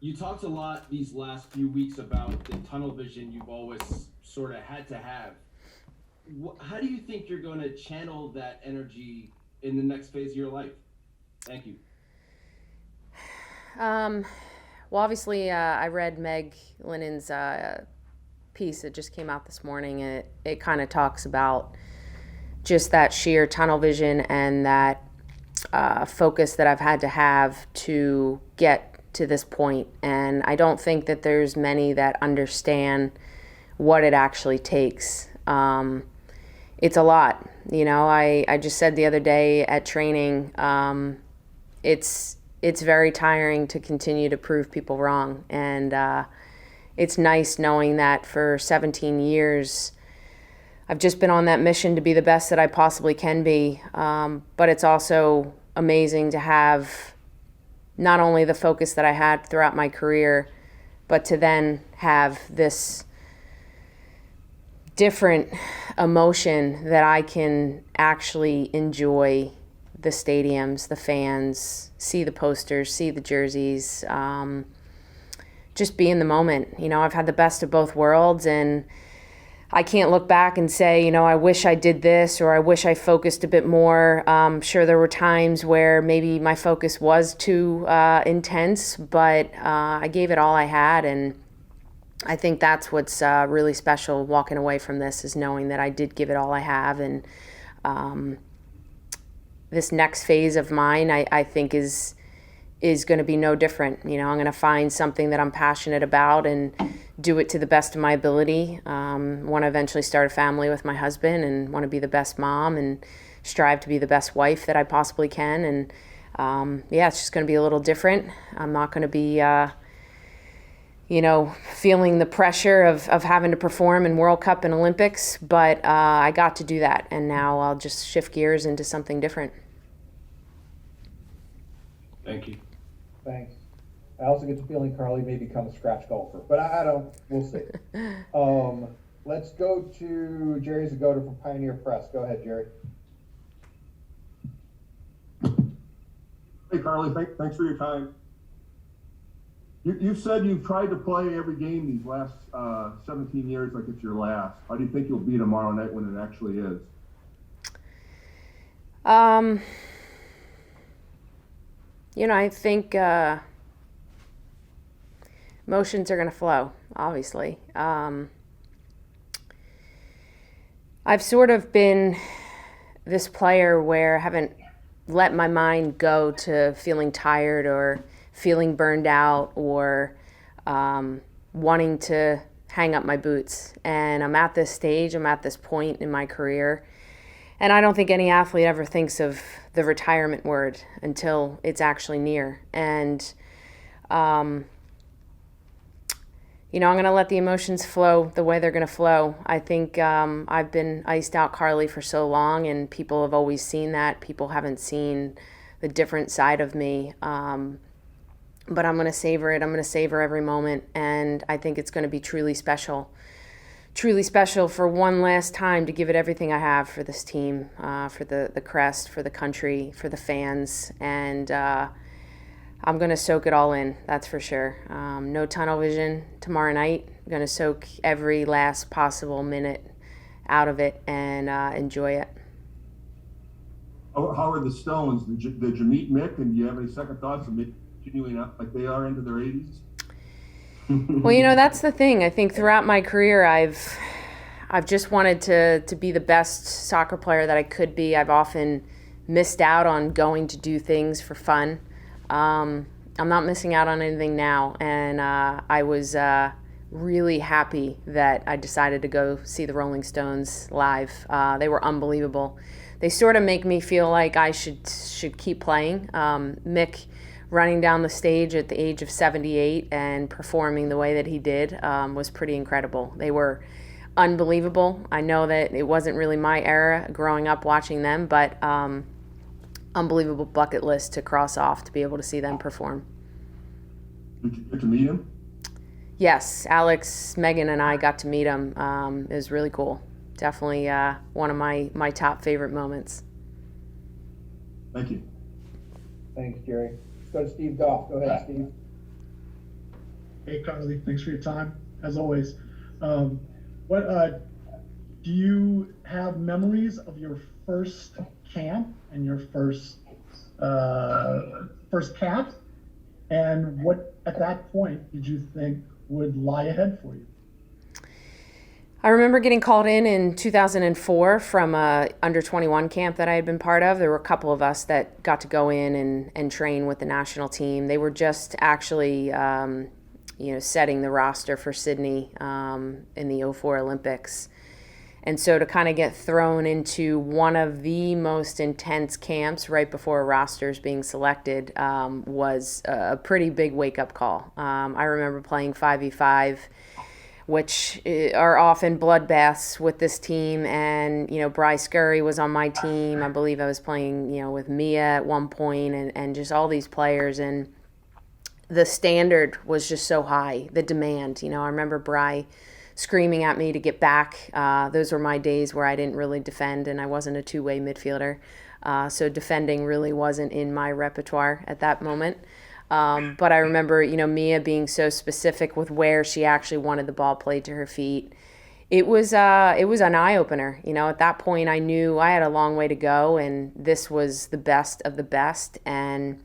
You talked a lot these last few weeks about the tunnel vision you've always sort of had to have. How do you think you're going to channel that energy in the next phase of your life? Thank you. Um, well, obviously, I read Meg Lennon's piece that just came out this morning, and it kind of talks about just that sheer tunnel vision and that focus that I've had to have to get to this point. And I don't think that there's many that understand what it actually takes. It's a lot. I just said the other day at training, it's very tiring to continue to prove people wrong. And it's nice knowing that for 17 years, I've just been on that mission to be the best that I possibly can be. But it's also amazing to have not only the focus that I had throughout my career, but to then have this different emotion that I can actually enjoy the stadiums, the fans, see the posters, see the jerseys, just be in the moment. I've had the best of both worlds, and I can't look back and say, I wish I did this or I wish I focused a bit more. Sure, there were times where maybe my focus was too intense, but I gave it all I had, and I think that's what's really special walking away from this, is knowing that I did give it all I have. And this next phase of mine, I think is going to be no different. I'm going to find something that I'm passionate about and do it to the best of my ability. Want to eventually start a family with my husband and want to be the best mom and strive to be the best wife that I possibly can. And it's just going to be a little different. I'm not going to be feeling the pressure of having to perform in World Cup and Olympics, but I got to do that, and now I'll just shift gears into something different. Thank you. Thanks. I also get the feeling Carli may become a scratch golfer, but I don't. We'll see. Let's go to Jerry Zagoda from Pioneer Press. Go ahead, Jerry. Hey, Carli, thanks for your time. You've said you've tried to play every game these last 17 years like it's your last. How do you think you'll be tomorrow night when it actually is? I think emotions are going to flow, obviously. I've sort of been this player where I haven't let my mind go to feeling tired or feeling burned out or wanting to hang up my boots. And I'm at this stage, I'm at this point in my career, and I don't think any athlete ever thinks of the retirement word until it's actually near. And I'm going to let the emotions flow the way they're going to flow. I think I've been iced out Carli for so long, and people have always seen that. People haven't seen the different side of me. But I'm going to savor it. I'm going to savor every moment, and I think it's going to be truly special for one last time to give it everything I have for this team, for the crest, for the country, for the fans, and I'm going to soak it all in, that's for sure. No tunnel vision tomorrow night. I'm going to soak every last possible minute out of it and enjoy it. How are the Stones? Did you meet Mick, and do you have any second thoughts of Mick continuing up like they are into their 80s? Well, that's the thing. I think throughout my career, I've just wanted to be the best soccer player that I could be. I've often missed out on going to do things for fun. I'm not missing out on anything now, and I was really happy that I decided to go see the Rolling Stones live. They were unbelievable. They sort of make me feel like I should keep playing. Mick running down the stage at the age of 78 and performing the way that he did was pretty incredible. They were unbelievable. I know that it wasn't really my era growing up watching them, but unbelievable bucket list to cross off to be able to see them perform. Did you get to meet him? Yes, Alex, Megan, and I got to meet him. It was really cool. Definitely one of my top favorite moments. Thank you. Thanks, Jerry. Let's go to Steve Goff. Go ahead, Steve. Hey, Carly, thanks for your time, as always. What do you have memories of your first camp and your first cap? And what, at that point, did you think would lie ahead for you? I remember getting called in 2004 from a under 21 camp that I had been part of. There were a couple of us that got to go in and train with the national team. They were just actually, setting the roster for Sydney in the '04 Olympics. And so to kind of get thrown into one of the most intense camps right before a roster is being selected was a pretty big wake-up call. I remember playing 5v5, which are often bloodbaths with this team. And, Bryce Scurry was on my team. I believe I was playing, with Mia at one point and just all these players. And the standard was just so high, the demand. I remember Bry screaming at me to get back. Those were my days where I didn't really defend and I wasn't a two-way midfielder. So defending really wasn't in my repertoire at that moment. But I remember, Mia being so specific with where she actually wanted the ball played to her feet. It was an eye-opener. At that point I knew I had a long way to go and this was the best of the best. And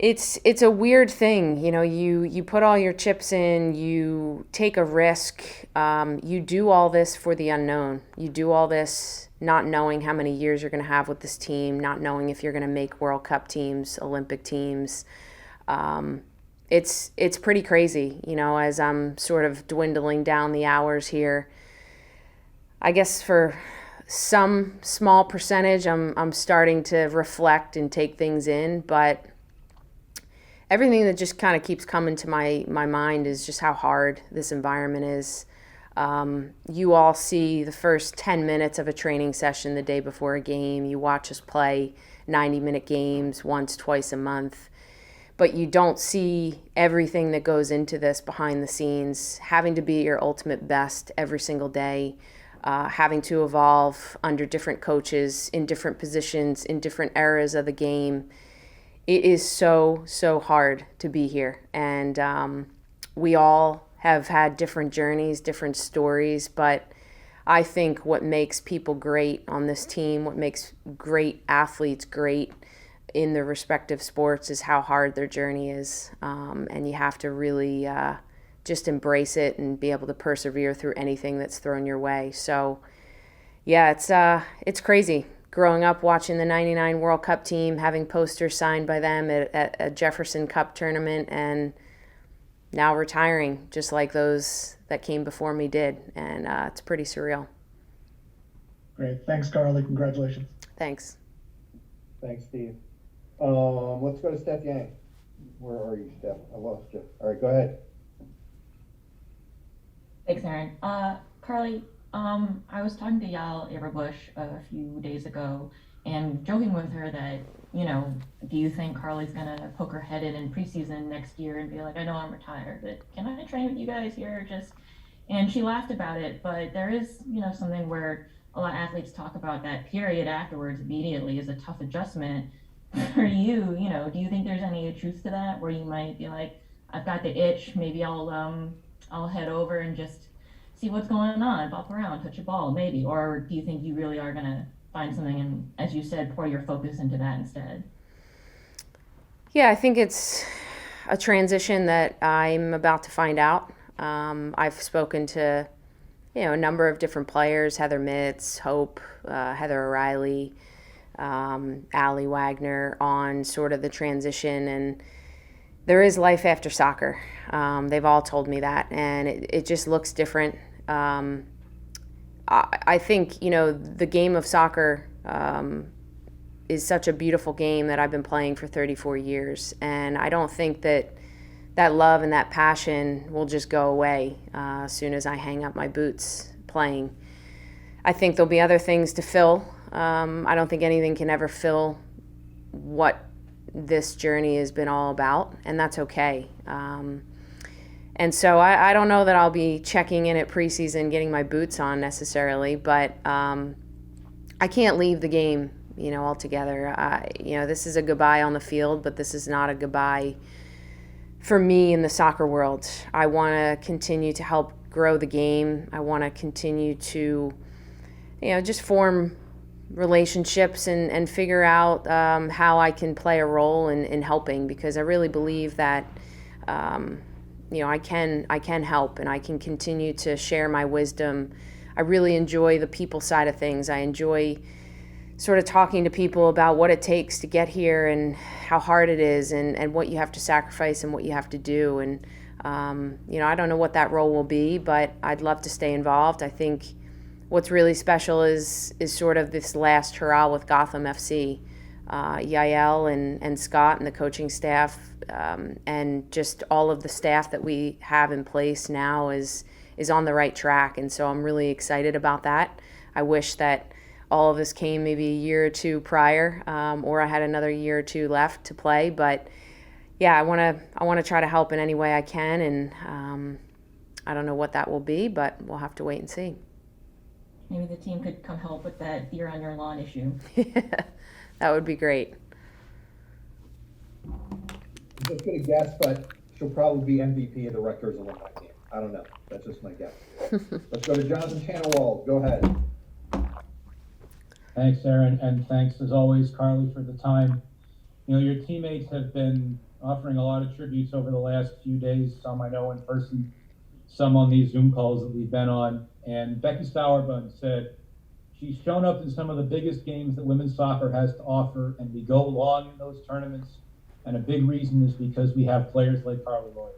it's a weird thing, you put all your chips in, you take a risk, you do all this for the unknown. You do all this not knowing how many years you're going to have with this team, not knowing if you're going to make World Cup teams, Olympic teams. It's pretty crazy, as I'm sort of dwindling down the hours here. I guess for some small percentage, I'm starting to reflect and take things in, but everything that just kind of keeps coming to my mind is just how hard this environment is. You all see the first 10 minutes of a training session the day before a game. You watch us play 90-minute games once, twice a month. But you don't see everything that goes into this behind the scenes, having to be at your ultimate best every single day, having to evolve under different coaches, in different positions, in different eras of the game. It is so, so hard to be here. And we all have had different journeys, different stories, but I think what makes people great on this team, what makes great athletes great in their respective sports is how hard their journey is. And you have to really just embrace it and be able to persevere through anything that's thrown your way. So yeah, it's crazy. Growing up watching the '99 World Cup team, having posters signed by them at a Jefferson Cup tournament, and now retiring just like those that came before me did. And it's pretty surreal. Great. Thanks, Carly. Congratulations. Thanks. Thanks, Steve. Let's go to Steph Yang. Where are you, Steph? I lost you. All right, go ahead. Thanks, Aaron. Carly, I was talking to Yael Averbush a few days ago and joking with her that, do you think Carly's gonna poke her head in preseason next year and be like, I know I'm retired, but can I train with you guys here? And she laughed about it, but there is, something where a lot of athletes talk about that period afterwards immediately is a tough adjustment. For you, do you think there's any truth to that where you might be like, I've got the itch, maybe I'll head over and just see what's going on, bop around, touch a ball, maybe? Or do you think you really are going to find something and, as you said, pour your focus into that instead? Yeah, I think it's a transition that I'm about to find out. I've spoken to, a number of different players, Heather Mitz, Hope, Heather O'Reilly, Allie Wagner, on sort of the transition, and there is life after soccer. They've all told me that, and it just looks different. I think, the game of soccer is such a beautiful game that I've been playing for 34 years, and I don't think that love and that passion will just go away as soon as I hang up my boots playing. I think there'll be other things to fill. I don't think anything can ever fill what this journey has been all about, and that's okay. And so I don't know that I'll be checking in at preseason, getting my boots on necessarily, but I can't leave the game, altogether. This is a goodbye on the field, but this is not a goodbye for me in the soccer world. I want to continue to help grow the game. I want to continue to, just form relationships and figure out how I can play a role in helping, because I really believe that I can help, and I can continue to share my wisdom. I really enjoy the people side of things. I enjoy sort of talking to people about what it takes to get here and how hard it is, and what you have to sacrifice and what you have to do. And I don't know what that role will be, but I'd love to stay involved. I think what's really special is sort of this last hurrah with Gotham FC. Yael and Scott and the coaching staff, and just all of the staff that we have in place now is on the right track. And so I'm really excited about that. I wish that all of this came maybe a year or two prior, or I had another year or two left to play. But yeah, I want to try to help in any way I can, and I don't know what that will be, but we'll have to wait and see. Maybe the team could come help with that deer on your lawn issue. That would be great. I'm just gonna guess, but she'll probably be MVP of the Rutgers alumni game. I don't know. That's just my guess. Let's go to Jonathan Tannenwald. Go ahead. Thanks, Aaron, and thanks as always, Carli, for the time. Your teammates have been offering a lot of tributes over the last few days. Some I know in person, some on these Zoom calls that we've been on. And Becky Sauerbund said, she's shown up in some of the biggest games that women's soccer has to offer, and we go long in those tournaments. And a big reason is because we have players like Carli Lloyd.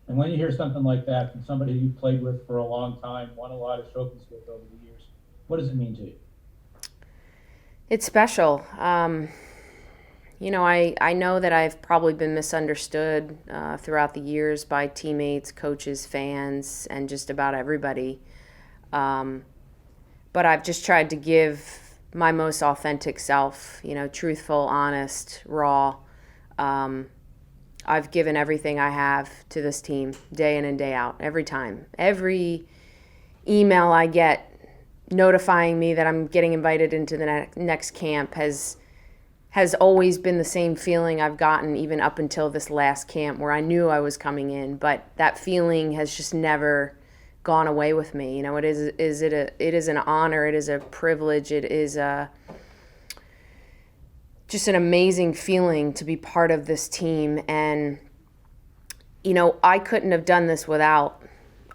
And when you hear something like that from somebody you played with for a long time, won a lot of trophies with over the years, what does it mean to you? It's special. I know that I've probably been misunderstood throughout the years by teammates, coaches, fans, and just about everybody. But I've just tried to give my most authentic self, truthful, honest, raw. I've given everything I have to this team day in and day out, every time. Every email I get notifying me that I'm getting invited into the next camp has always been the same feeling I've gotten even up until this last camp where I knew I was coming in, but that feeling has just never gone away with me. It is an honor, it is a privilege, it is just an amazing feeling to be part of this team. And I couldn't have done this without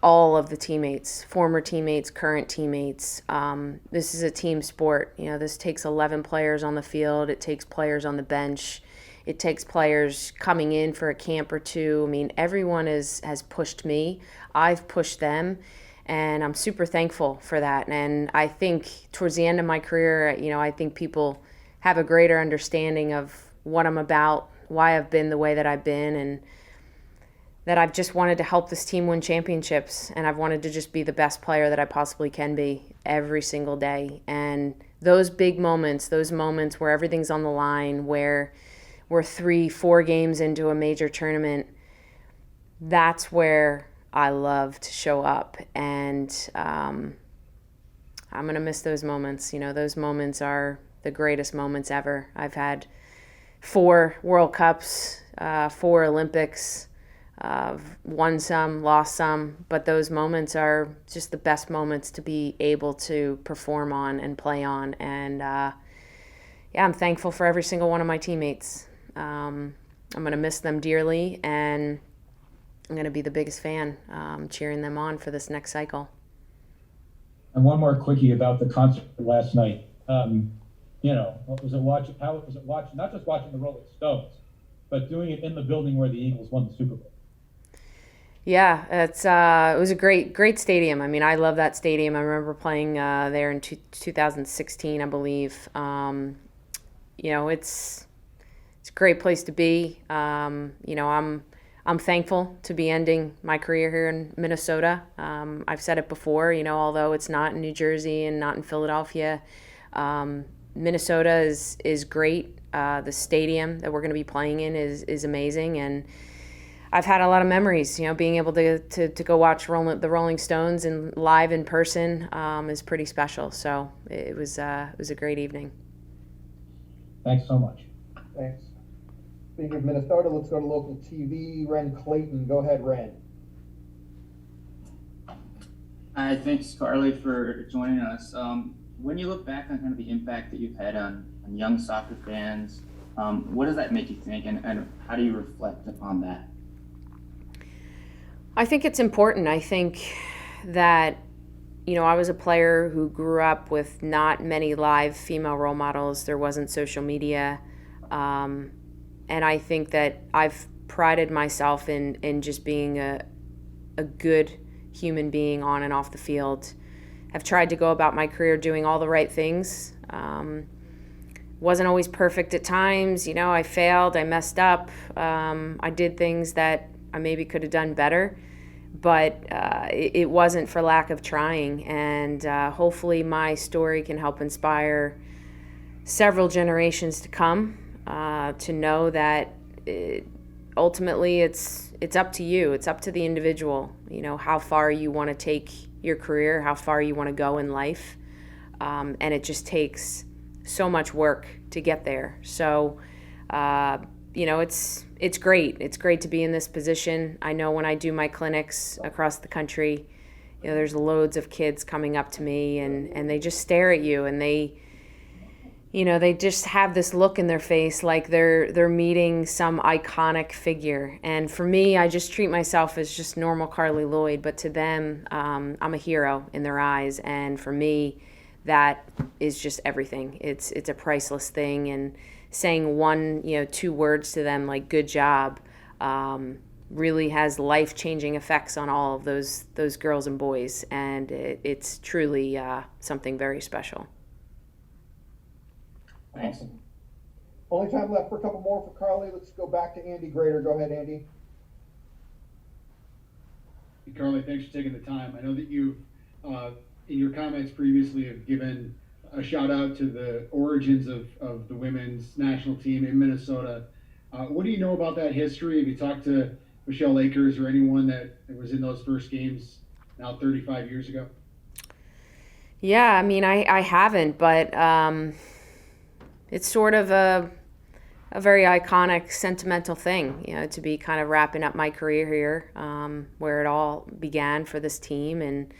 all of the teammates, former teammates, current teammates. This is a team sport. This takes 11 players on the field. It takes players on the bench. It takes players coming in for a camp or two. Everyone has pushed me. I've pushed them, and I'm super thankful for that. And I think towards the end of my career, I think people have a greater understanding of what I'm about, why I've been the way that I've been, and that I've just wanted to help this team win championships, and I've wanted to just be the best player that I possibly can be every single day. And those big moments, those moments where everything's on the line, where we're 3-4 games into a major tournament, that's where I love to show up. And I'm going to miss those moments. Those moments are the greatest moments ever. I've had 4 World Cups, 4 Olympics, won some, lost some, but those moments are just the best moments to be able to perform on and play on. And I'm thankful for every single one of my teammates. I'm going to miss them dearly, and I'm going to be the biggest fan cheering them on for this next cycle. And one more quickie about the concert last night. What was it watching? How was it watching? Not just watching the Rolling Stones, but doing it in the building where the Eagles won the Super Bowl. Yeah, it was a great stadium. I love that stadium. I remember playing there in 2016, I believe. It's a great place to be. I'm thankful to be ending my career here in Minnesota. I've said it before, although it's not in New Jersey and not in Philadelphia, Minnesota is great. The stadium that we're going to be playing in is amazing, and I've had a lot of memories. Being able to go watch the Rolling Stones live in person is pretty special. So it was a great evening. Thanks so much. Thanks. Speaking of Minnesota, let's go to local TV. Ren Clayton, go ahead, Ren. Hi, thanks, Carly, for joining us. When you look back on kind of the impact that you've had on young soccer fans, what does that make you think, and how do you reflect upon that? I think it's important. I think that, I was a player who grew up with not many live female role models. There wasn't social media. And I think that I've prided myself in just being a good human being on and off the field. I've tried to go about my career doing all the right things. Wasn't always perfect at times. I failed, I messed up. I did things that I maybe could have done better, but it wasn't for lack of trying. And hopefully my story can help inspire several generations to come to know that ultimately it's up to you. It's up to the individual, how far you want to take your career, how far you want to go in life. And it just takes so much work to get there. So, it's great. It's great to be in this position. I know when I do my clinics across the country, there's loads of kids coming up to me and they just stare at you and they just have this look in their face like they're meeting some iconic figure. And for me, I just treat myself as just normal Carli Lloyd, but to them, I'm a hero in their eyes. And for me, that is just everything. It's a priceless thing. And saying one, 2 words to them like "good job" really has life-changing effects on all of those girls and boys. And it's truly something very special. Thanks. Awesome. Only time left for a couple more for Carli. Let's go back to Andy Grader. Go ahead, Andy. Carli, thanks for taking the time. I know that you, in your comments previously, have given a shout out to the origins of the women's national team in Minnesota. What do you know about that history? Have you talked to Michelle Akers or anyone that was in those first games now 35 years ago? Yeah, I haven't, but it's sort of a very iconic, sentimental thing, to be kind of wrapping up my career here, where it all began for this team. And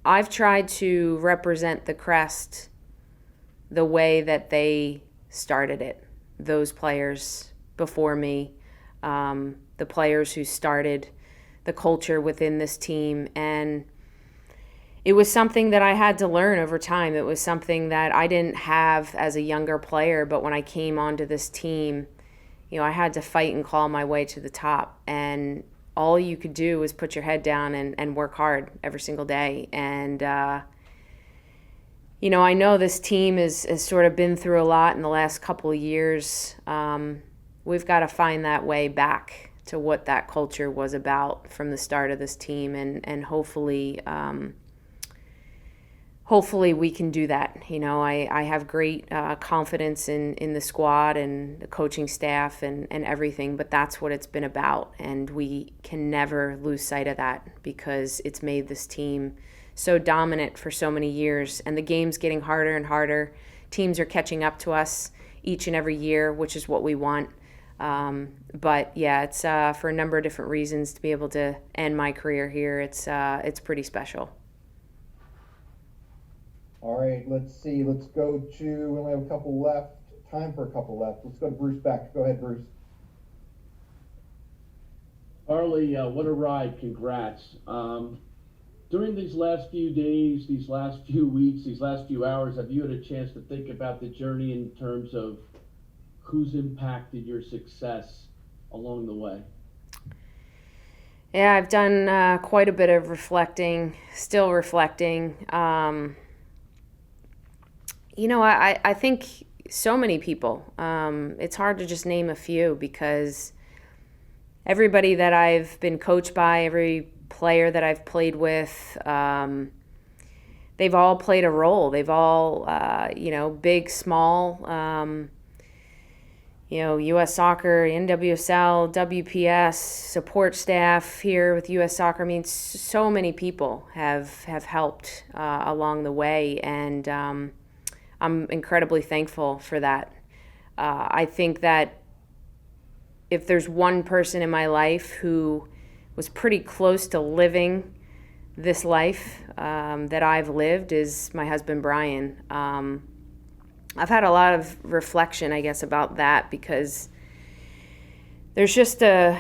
I've tried to represent the crest the way that they started it, those players before me, the players who started the culture within this team. And it was something that I had to learn over time. It was something that I didn't have as a younger player, but when I came onto this team, I had to fight and claw my way to the top. And all you could do was put your head down and work hard every single day. And, I know this team has sort of been through a lot in the last couple of years. We've got to find that way back to what that culture was about from the start of this team. And hopefully we can do that. I have great confidence in the squad and the coaching staff and everything, but that's what it's been about. And we can never lose sight of that because it's made this team so dominant for so many years. And the game's getting harder and harder. Teams are catching up to us each and every year, which is what we want. But yeah, it's for a number of different reasons to be able to end my career here. It's pretty special. All right, let's see. Let's go to, we only have a couple left. Time for a couple left. Let's go to Bruce Beck. Go ahead, Bruce. Carli, what a ride. Congrats. During these last few days, these last few weeks, these last few hours, have you had a chance to think about the journey in terms of who's impacted your success along the way? Yeah, I've done quite a bit of reflecting, still reflecting. I think so many people. It's hard to just name a few because everybody that I've been coached by, every player that I've played with, they've all played a role. They've all, big, small, U.S. Soccer, NWSL, WPS, support staff here with U.S. Soccer. So many people have helped along the way, and I'm incredibly thankful for that. I think that if there's one person in my life who was pretty close to living this life that I've lived, is my husband, Brian. I've had a lot of reflection, I guess, about that, because there's just a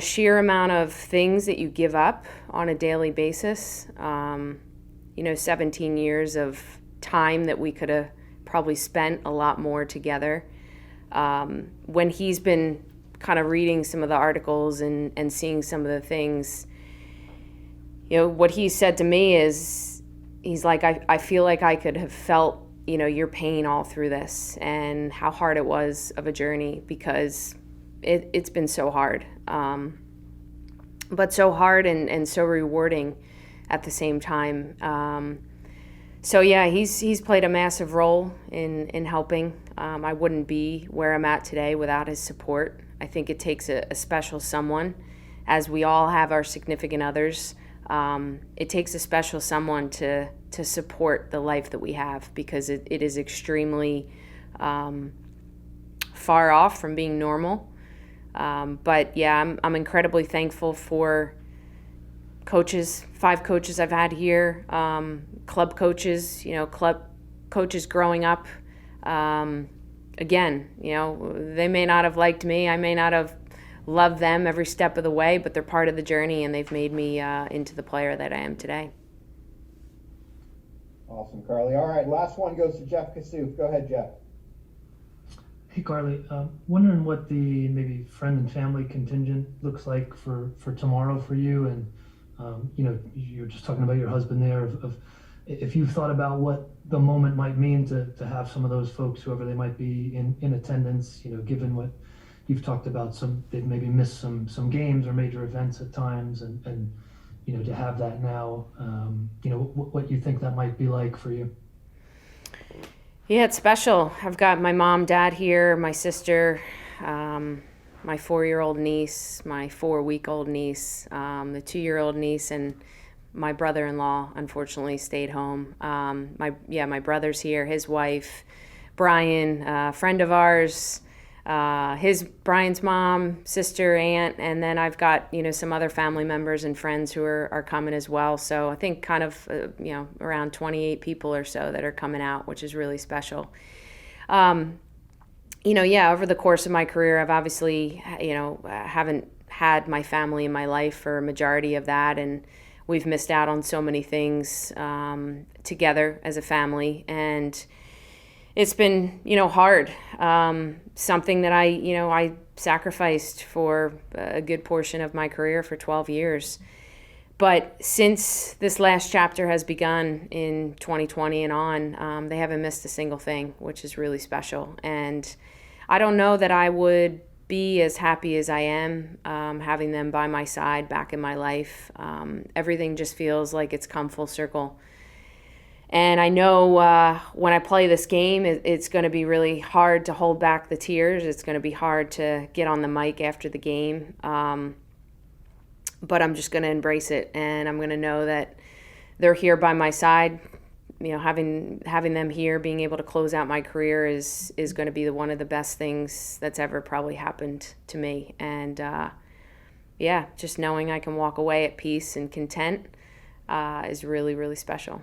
sheer amount of things that you give up on a daily basis. 17 years of time that we could have probably spent a lot more together. When he's been kind of reading some of the articles and seeing some of the things, what he said to me is, he's like, I feel like I could have felt, your pain all through this, and how hard it was of a journey, because it's been so hard. But so hard and so rewarding at the same time. So yeah, he's played a massive role in helping. I wouldn't be where I'm at today without his support. I think it takes a special someone, as we all have our significant others. It takes a special someone to support the life that we have, because it is extremely far off from being normal. But yeah, I'm incredibly thankful for coaches, 5 coaches I've had here, club coaches, club coaches growing up. Again, they may not have liked me. I may not have loved them every step of the way, but they're part of the journey, and they've made me into the player that I am today. Awesome, Carli. All right, last one goes to Jeff Kassouf. Go ahead, Jeff. Hey, Carli. Wondering what the maybe friend and family contingent looks like for tomorrow for you, and you're just talking about your husband there. Of if you've thought about what the moment might mean to have some of those folks, whoever they might be, in attendance. Given what you've talked about, they've maybe missed some games or major events at times, and to have that now, what you think that might be like for you. Yeah, it's special. I've got my mom, dad here, my sister, my 4-year-old niece, my 4-week-old niece, the 2-year-old niece, and my brother-in-law unfortunately stayed home. My brother's here, his wife, Brian, a friend of ours, Brian's mom, sister, aunt, and then I've got, some other family members and friends who are coming as well. So I think kind of, around 28 people or so that are coming out, which is really special. Over the course of my career, I've obviously, haven't had my family in my life for a majority of that, and we've missed out on so many things together as a family, and it's been, hard. Something that I sacrificed for a good portion of my career for 12 years. But since this last chapter has begun in 2020 and on, they haven't missed a single thing, which is really special. And I don't know that I would be as happy as I am having them by my side back in my life. Everything just feels like it's come full circle. And I know when I play this game, it's going to be really hard to hold back the tears. It's going to be hard to get on the mic after the game. But I'm just going to embrace it, and I'm going to know that they're here by my side. Having them here, being able to close out my career is going to be one of the best things that's ever probably happened to me. And just knowing I can walk away at peace and content is really, really special.